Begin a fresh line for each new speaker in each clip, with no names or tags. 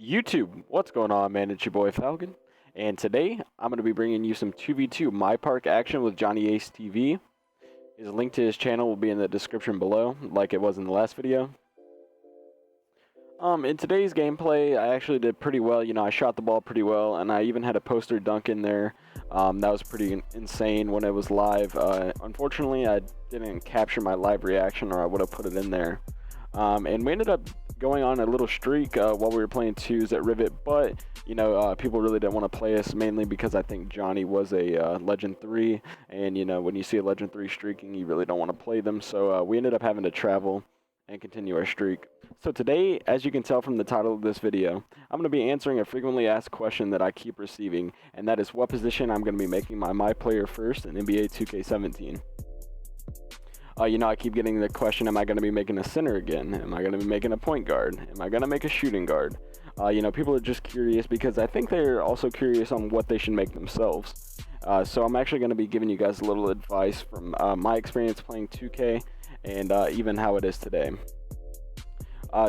YouTube, what's going on, man? It's your boy Falcon, and today I'm going to be bringing you some 2v2 MYPARK action with JohnnyAceTV. His link to his channel will be in the description below, like it was in the last video. In today's gameplay, I actually did pretty well. You know, I shot the ball pretty well, and I even had a poster dunk in there. That was pretty insane when it was live. Unfortunately, I didn't capture my live reaction, or I would have put it in there. And we ended up going on a little streak while we were playing twos at Rivet, but you know, people really didn't want to play us, mainly because I think Johnny was a Legend 3, and you know, when you see a Legend 3 streaking, you really don't want to play them, so we ended up having to travel and continue our streak. So today, as you can tell from the title of this video, I'm going to be answering a frequently asked question that I keep receiving, and that is what position I'm going to be making my player first in NBA 2K17. You know, I keep getting the question, am I going to be making a center again? Am I going to be making a point guard? Am I going to make a shooting guard? You know, people are just curious because I think they're also curious on what they should make themselves. So I'm actually going to be giving you guys a little advice from my experience playing 2K and even how it is today.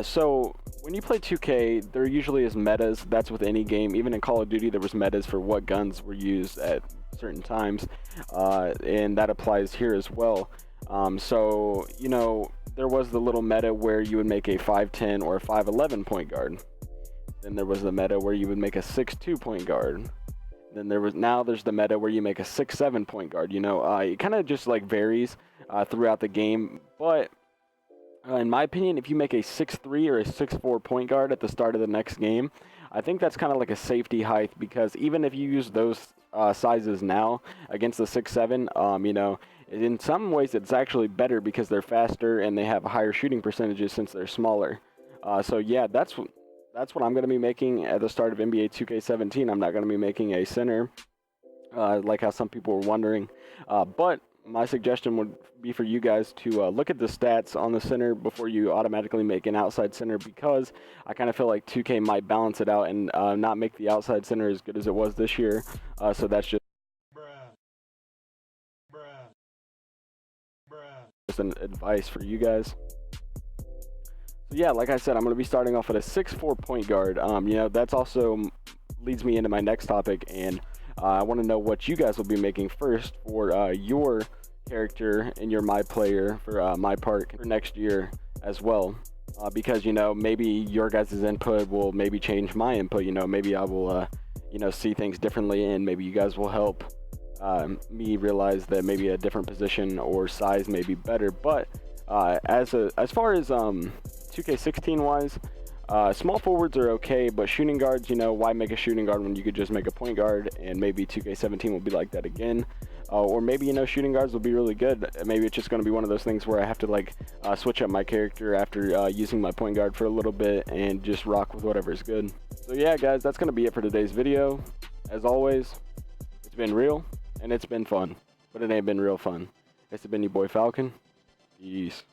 So when you play 2K, there usually is metas. That's with any game. Even in Call of Duty, there was metas for what guns were used at certain times, and that applies here as well. So, you know, there was the little meta where you would make a 5'10 or a 5'11 point guard. Then there was the meta where you would make a 6'2 point guard. Then there's the meta where you make a 6'7 point guard. You know, it kind of just like varies throughout the game. But in my opinion, if you make a 6'3 or a 6'4 point guard at the start of the next game, I think that's kind of like a safety height, because even if you use those sizes now against the 6'7, you know, in some ways it's actually better because they're faster and they have higher shooting percentages since they're smaller. So yeah, that's what I'm going to be making at the start of NBA 2K17. I'm not going to be making a center, like how some people were wondering. But my suggestion would be for you guys to look at the stats on the center before you automatically make an outside center, because I kind of feel like 2K might balance it out and not make the outside center as good as it was this year. So that's just an advice for you guys. So yeah, like I said, I'm going to be starting off at a 6'4 point guard. You know, that's also leads me into my next topic, and I want to know what you guys will be making first for your character and your player for MYPARK for next year as well, because you know, maybe your guys' input will maybe change my input. You know, maybe I will you know, see things differently, and maybe you guys will help me realize that maybe a different position or size may be better. But as far as 2K16 wise, small forwards are okay, but shooting guards, you know, why make a shooting guard when you could just make a point guard? And maybe 2K17 will be like that again. Or maybe, you know, shooting guards will be really good. Maybe it's just going to be one of those things where I have to like switch up my character after using my point guard for a little bit and just rock with whatever's good. So yeah, guys, that's going to be it for today's video. As always, it's been real and it's been fun, but it ain't been real fun. It's been your boy Falcon. Peace.